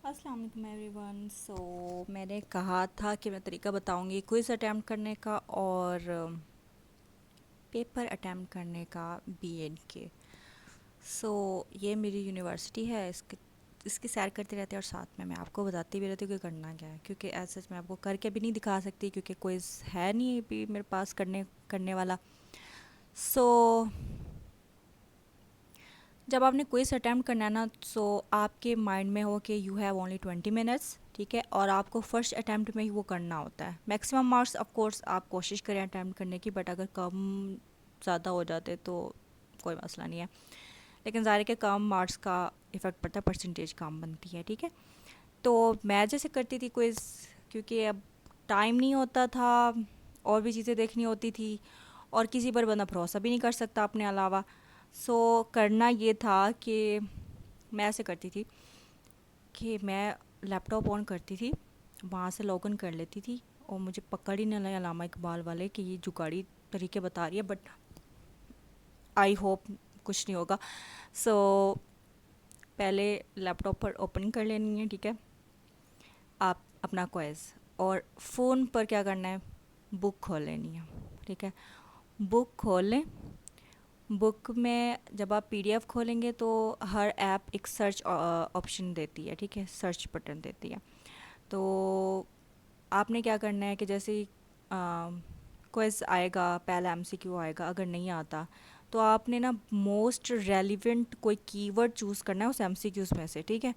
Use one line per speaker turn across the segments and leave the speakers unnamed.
अस्सलाम वालेकुम एवरीवन। मैंने कहा था कि मैं तरीका बताऊंगी क्विज़ अटैम्प्ट करने का और पेपर अटैम्प्ट करने का बीएड के। ये मेरी यूनिवर्सिटी है, इसकी सैर करते रहते हैं और साथ में मैं आपको बताती भी रहती हूँ कि करना क्या है, क्योंकि एज सच मैं आपको करके भी नहीं दिखा सकती क्योंकि क्विज़ है नहीं अभी मेरे पास करने करने वाला। सो जब आपने क्विज़ अटैम्प्ट करना है ना, आपके माइंड में हो कि यू हैव ओनली 20 मिनट्स, ठीक है, और आपको फर्स्ट अटैम्प्ट में ही वो करना होता है। मैक्सिमम मार्क्स ऑफ कोर्स आप कोशिश करें अटैम्प्ट करने की, बट अगर कम ज़्यादा हो जाते तो कोई मसला नहीं है, लेकिन ज़ाहिर है कि कम मार्क्स का इफ़ेक्ट पड़ता है, परसेंटेज कम बनती है, ठीक है। तो मैं जैसे करती थी क्विज़, क्योंकि अब टाइम नहीं होता था, और भी चीज़ें देखनी होती थी, और किसी पर बंदा भरोसा भी नहीं कर सकता अपने अलावा। करना ये था कि मैं ऐसे करती थी कि मैं लैपटॉप ऑन करती थी, वहाँ से लॉगिन कर लेती थी, और मुझे पकड़ ही नहीं लगे अलामा इकबाल वाले कि ये जुगाड़ी तरीके बता रही है, बट आई होप कुछ नहीं होगा। सो पहले लैपटॉप पर ओपन कर लेनी है, ठीक है, आप अपना क्वेज़, और फ़ोन पर क्या करना है, बुक खोल लेनी है, ठीक है। बुक खोल लें। बुक में जब आप पीडीएफ खोलेंगे तो हर ऐप एक सर्च ऑप्शन देती है, ठीक है, सर्च बटन देती है। तो आपने क्या करना है कि जैसे ही क्विज़ आएगा, पहला एमसीक्यू आएगा, अगर नहीं आता तो आपने ना मोस्ट रेलिवेंट कोई कीवर्ड चूज़ करना है उस एमसीक्यूज़ में से, ठीक है।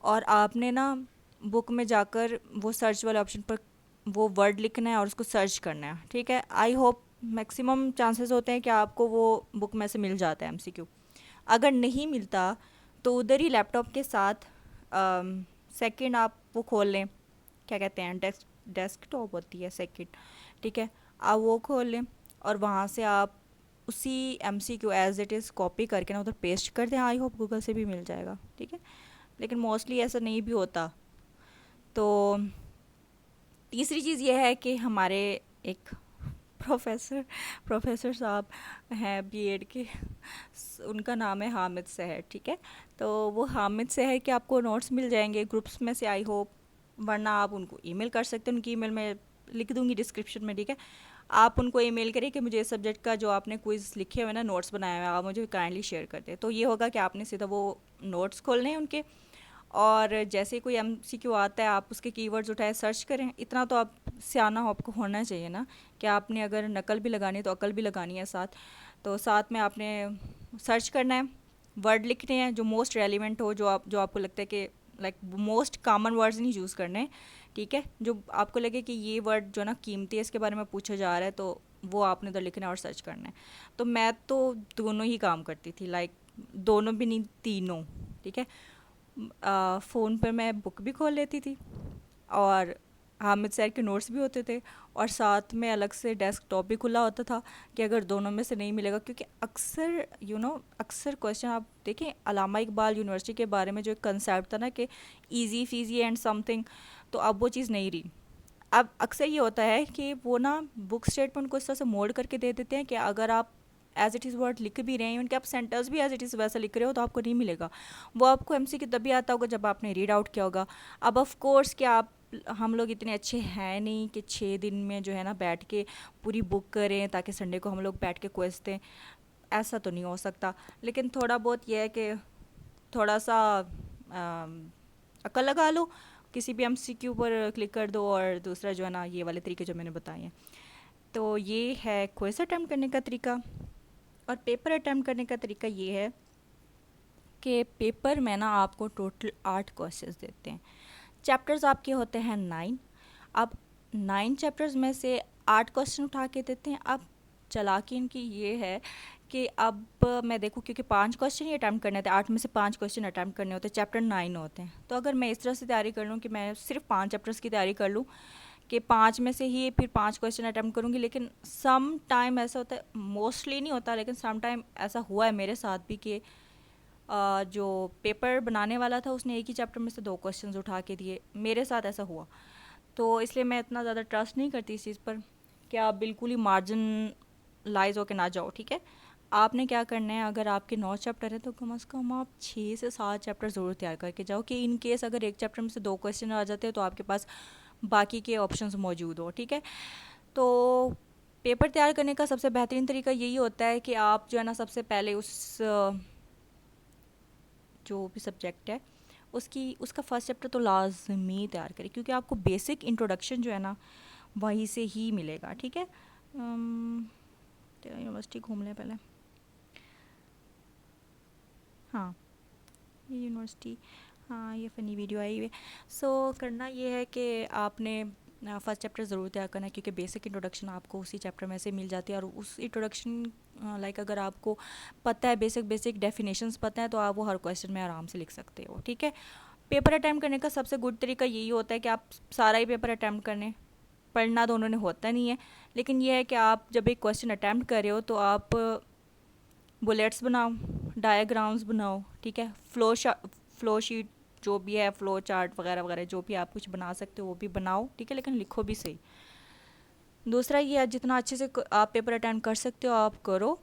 और आपने ना बुक में जाकर वो सर्च वाले ऑप्शन पर वो वर्ड लिखना है और उसको सर्च करना है, ठीक है। आई होप मैक्सिमम चांसेस होते हैं कि आपको वो बुक में से मिल जाता है एमसीक्यू। अगर नहीं मिलता तो उधर ही लैपटॉप के साथ सेकंड आप वो खोल लें, क्या कहते हैं, डेस्कटॉप होती है सेकंड, ठीक है, आप वो खोल लें, और वहाँ से आप उसी MCQ as it is copy करके ना उधर पेस्ट कर दें। आई होप गूगल से भी मिल जाएगा, ठीक है, लेकिन मोस्टली ऐसा नहीं भी होता। तो तीसरी चीज़ ये है कि हमारे एक प्रोफेसर प्रोफेसर साहब हैं बीएड के, उनका नाम है हामिद सहर, ठीक है। तो वो हामिद सहर के आपको नोट्स मिल जाएंगे ग्रुप्स में से, आई होप, वरना आप उनको ईमेल कर सकते हैं, उनकी ईमेल में लिख दूंगी डिस्क्रिप्शन में, ठीक है। आप उनको ईमेल करिए कि मुझे इस सब्जेक्ट का जो आपने क्विज़ लिखे हुए ना, नोट्स बनाए हुए हैं, आप मुझे काइंडली शेयर कर दें। तो ये होगा कि आपने सीधा वो नोट्स खोलने हैं उनके, और जैसे ही कोई एमसीक्यू आता है आप उसके कीवर्ड्स उठाए सर्च करें। इतना तो आप सियाना हो, आपको होना चाहिए ना, कि आपने अगर नकल भी लगानी है तो अकल भी लगानी है साथ। तो साथ में आपने सर्च करना है, वर्ड लिखने हैं जो मोस्ट रेलिवेंट हो, जो आपको लगता है कि लाइक मोस्ट कॉमन वर्ड्स नहीं यूज़ करने हैं, ठीक है। जो आपको लगे कि ये वर्ड जो ना कीमती है, इसके बारे में पूछा जा रहा है, तो वो आपने तो लिखना है और सर्च करना है। तो मैं तो दोनों ही काम करती थी, लाइक दोनों भी नहीं, तीनों, ठीक है। फ़ोन पर मैं बुक भी खोल लेती थी, और हामिद सर के नोट्स भी होते थे, और साथ में अलग से डेस्कटॉप भी खुला होता था कि अगर दोनों में से नहीं मिलेगा, क्योंकि अक्सर अक्सर क्वेश्चन आप देखें, अलामा इकबाल यूनिवर्सिटी के बारे में जो एक कंसेप्ट था ना कि इजी फीजी एंड समथिंग, तो अब वो चीज़ नहीं रही। अब अक्सर ये होता है कि वो ना बुक स्टेटमेंट को इस तरह से मोड़ करके दे देते हैं कि अगर आप एज इट इज़ वर्ड लिख भी रहे हैं, उनके आप सेंटेंस भी एज इट इज़ वैसा लिख रहे हो, तो आपको नहीं मिलेगा। वो आपको एमसीक्यू तभी आता होगा जब आपने रीड आउट किया होगा। अब ऑफ कोर्स कि आप, हम लोग इतने अच्छे हैं नहीं कि 6 दिन में जो है ना बैठ के पूरी बुक करें ताकि संडे को हम लोग बैठ के क्वेश्चन दें, ऐसा तो नहीं हो सकता। लेकिन थोड़ा बहुत यह है कि थोड़ा सा अकल लगा लो, किसी भी एमसीक्यू पर क्लिक कर दो, और दूसरा जो है ना ये वाले तरीके जो मैंने बताए हैं। तो ये है क्वेश्चन अटैम्प्ट करने का तरीका। और पेपर अटैम्प्ट करने का तरीका ये है कि पेपर में ना आपको टोटल 8 क्वेश्चंस देते हैं। चैप्टर्स आपके होते हैं 9। अब 9 चैप्टर्स में से 8 क्वेश्चन उठा के देते हैं। अब चालाकी इनकी ये है कि अब मैं देखूँ, क्योंकि 5 क्वेश्चन ही अटैम्प्ट करने होते हैं, 8 में से 5 क्वेश्चन अटैम्प्ट करने होते हैं, चैप्टर 9 होते हैं। तो अगर मैं इस तरह से तैयारी कर लूँ कि मैं सिर्फ 5 चैप्टर्स की तैयारी कर लूँ, कि 5 में से ही फिर 5 क्वेश्चन अटैम्प्ट करूँगी, लेकिन सम टाइम ऐसा होता है, मोस्टली नहीं होता लेकिन सम टाइम ऐसा हुआ है मेरे साथ भी कि जो पेपर बनाने वाला था उसने एक ही चैप्टर में से 2 क्वेश्चंस उठा के दिए, मेरे साथ ऐसा हुआ। तो इसलिए मैं इतना ज़्यादा ट्रस्ट नहीं करती इस चीज़ पर कि आप बिल्कुल ही मार्जिन लाइज होके ना जाओ, ठीक है। आपने क्या करना है, अगर आपके 9 चैप्टर हैं तो कम से कम आप 6 से 7 चैप्टर ज़रूर तैयार करके जाओ, कि इन केस अगर एक चैप्टर में से 2 क्वेश्चन आ जाते हैं तो आपके पास बाकी के ऑप्शंस मौजूद हो, ठीक है। तो पेपर तैयार करने का सबसे बेहतरीन तरीका यही होता है कि आप जो है ना सबसे पहले उस जो भी सब्जेक्ट है उसका फर्स्ट चैप्टर तो लाजमी तैयार करें, क्योंकि आपको बेसिक इंट्रोडक्शन जो है ना वहीं से ही मिलेगा, ठीक है। यूनिवर्सिटी घूम लें पहले। हाँ, ये यूनिवर्सिटी, हाँ ये फ़नी वीडियो आई हुई है। सो करना ये है कि आपने फर्स्ट चैप्टर ज़रूर तैयार करना है, क्योंकि बेसिक इंट्रोडक्शन आपको उसी चैप्टर में से मिल जाती है, और उस इंट्रोडक्शन लाइक अगर आपको पता है बेसिक बेसिक डेफिनेशंस पता है तो आप वो हर क्वेश्चन में आराम से लिख सकते हो, ठीक है। पेपर अटैम्प्ट करने का सबसे गुड तरीका यही होता है कि आप सारा ही पेपर अटैम्प्ट करने, पढ़ना तो उन्होंने होता नहीं है, लेकिन यह है कि आप जब एक क्वेश्चन अटैम्प्ट कर रहे हो तो आप बुलेट्स बनाओ, डायग्राम्स बनाओ, ठीक है। फ्लो शीट जो भी है, फ्लो चार्ट वगैरह वगैरह जो भी आप कुछ बना सकते हो वो भी बनाओ, ठीक है, लेकिन लिखो भी सही। दूसरा ये है, जितना अच्छे से आप पेपर अटेंड कर सकते हो आप करो,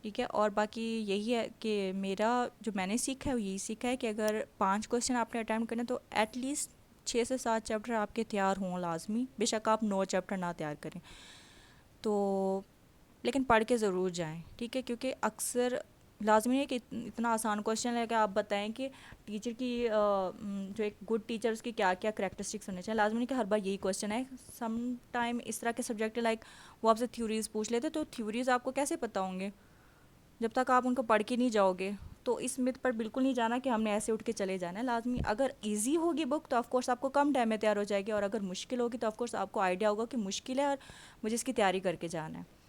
ठीक है। और बाकी यही है कि मेरा जो मैंने सीखा है वो यही सीखा है कि अगर 5 क्वेश्चन आपने अटैम्प्ट करने तो एटलीस्ट 6 से 7 चैप्टर आपके तैयार हों लाजमी, बेशक आप 9 चैप्टर ना तैयार करें तो, लेकिन पढ़ के ज़रूर जाएं, ठीक है। क्योंकि अक्सर लाजमी है कि इतना आसान क्वेश्चन है कि आप बताएं कि टीचर की जो एक गुड टीचर उसकी क्या क्या करेक्टरिस्टिक्स होने चाहिए। लाजमी नहीं कि हर बार यही क्वेश्चन है, सम टाइम इस तरह के सब्जेक्ट लाइक वो आपसे थ्योरीज पूछ लेते, तो थ्योरीज आपको कैसे पता होंगे जब तक आप उनको पढ़ के नहीं जाओगे। तो इस मिथ पर बिल्कुल नहीं जाना कि हमने ऐसे उठ के चले जाना है। लाजमी अगर इजी होगी बुक तो ऑफकोर्स आपको कम टाइम में तैयार हो जाएगी, और अगर मुश्किल होगी तो ऑफकोर्स आपको आइडिया होगा कि मुश्किल है और मुझे इसकी तैयारी करके जाना है।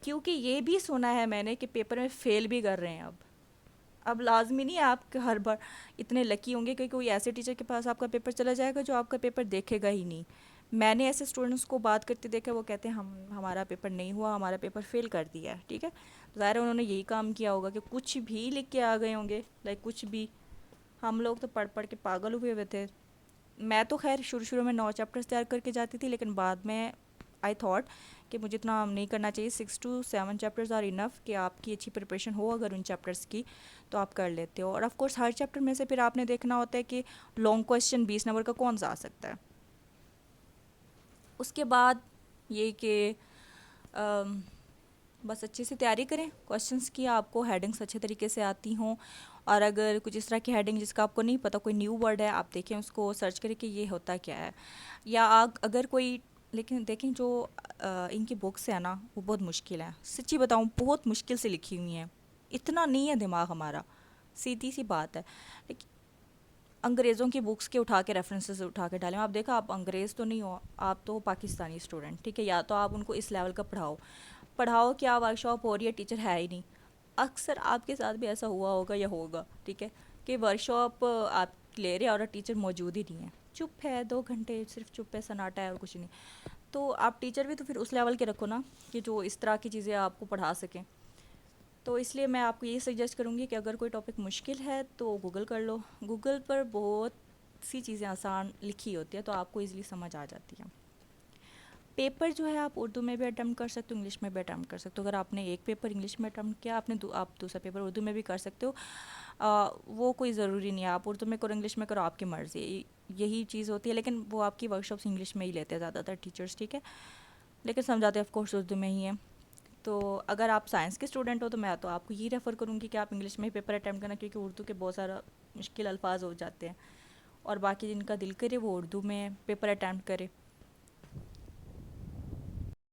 क्योंकि ये भी सुना है मैंने कि पेपर में फ़ेल भी कर रहे हैं अब लाजमी नहीं है आप हर बार इतने लकी होंगे कि कोई ऐसे टीचर के पास आपका पेपर चला जाएगा जो आपका पेपर देखेगा ही नहीं। मैंने ऐसे स्टूडेंट्स को बात करते देखा, वो कहते हैं हम हमारा पेपर नहीं हुआ, हमारा पेपर फेल कर दिया है, ठीक है। तो ज़ाहिर है उन्होंने यही काम किया होगा कि कुछ भी लिख के आ गए होंगे, लाइक कुछ भी। हम लोग तो पढ़ पढ़ के पागल हुए हुए थे। मैं तो खैर शुरू शुरू में 9 चैप्टर्स तैयार करके जाती थी, लेकिन बाद में आई थॉट कि मुझे इतना नहीं करना चाहिए। 6 to 7 चैप्टर्स आर इनफ कि आपकी अच्छी प्रिपरेशन हो अगर उन चैप्टर्स की तो आप कर लेते हो। और ऑफ कोर्स हर चैप्टर में से फिर आपने देखना होता है कि लॉन्ग क्वेश्चन 20 नंबर का कौन सा आ सकता है। उसके बाद ये कि बस अच्छे से तैयारी करें क्वेश्चंस की, आपको हेडिंग्स अच्छे तरीके से आती हों, और अगर कुछ इस तरह की हेडिंग जिसका आपको नहीं पता, कोई न्यू वर्ड है, आप देखें उसको सर्च करें कि ये होता क्या है। या अगर कोई, लेकिन देखें जो इनकी बुक्स है ना वो बहुत मुश्किल है, सच्ची बताऊँ बहुत मुश्किल से लिखी हुई हैं, इतना नहीं है दिमाग हमारा, सीधी सी बात है। लेकिन अंग्रेज़ों की बुक्स के उठा के रेफरेंसेस उठा के डालें, आप देखा आप अंग्रेज़ तो नहीं हो, आप तो पाकिस्तानी स्टूडेंट, ठीक है। या तो आप उनको इस लेवल का पढ़ाओ, पढ़ाओ क्या वर्कशॉप हो रही है, टीचर है ही नहीं। अक्सर आपके साथ भी ऐसा हुआ होगा या होगा, ठीक है, कि वर्कशॉप आप ले रहे हैं और टीचर मौजूद ही नहीं है, चुप है 2 घंटे, सिर्फ चुप है, सन्नाटा है और कुछ नहीं। तो आप टीचर भी तो फिर उस लेवल के रखो ना कि जो इस तरह की चीज़ें आपको पढ़ा सकें। तो इसलिए मैं आपको ये सजेस्ट करूँगी कि अगर कोई टॉपिक मुश्किल है तो गूगल कर लो, गूगल पर बहुत सी चीज़ें आसान लिखी होती है तो आपको ईज़िली समझ आ जाती है। पेपर जो है आप उर्दू में भी अटैम्प्ट कर सकते हो, इंग्लिश में भी अटैम्प्ट कर सकते हो। अगर आपने एक पेपर इंग्लिश में अटैम्प्ट किया, आप दूसरा पेपर उर्दू में भी कर सकते हो। वो कोई ज़रूरी नहीं है आप उर्दू में करो इंग्लिश में करो, आपकी मर्ज़ी, यही चीज़ होती है। लेकिन वो आपकी वर्कशॉप्स इंग्लिश में ही लेते हैं ज़्यादातर टीचर्स, ठीक है, लेकिन समझाते ऑफ कोर्स उर्दू में ही है। तो अगर आप साइंस के स्टूडेंट हो तो मैं तो आपको ये रेफ़र करूँगी कि आप इंग्लिश में ही पेपर अटैम्प्ट करना, क्योंकि उर्दू के बहुत सारा मुश्किल अल्फाज हो जाते हैं, और बाकी जिनका दिल करे वो उर्दू में पेपर अटैम्प्ट करे।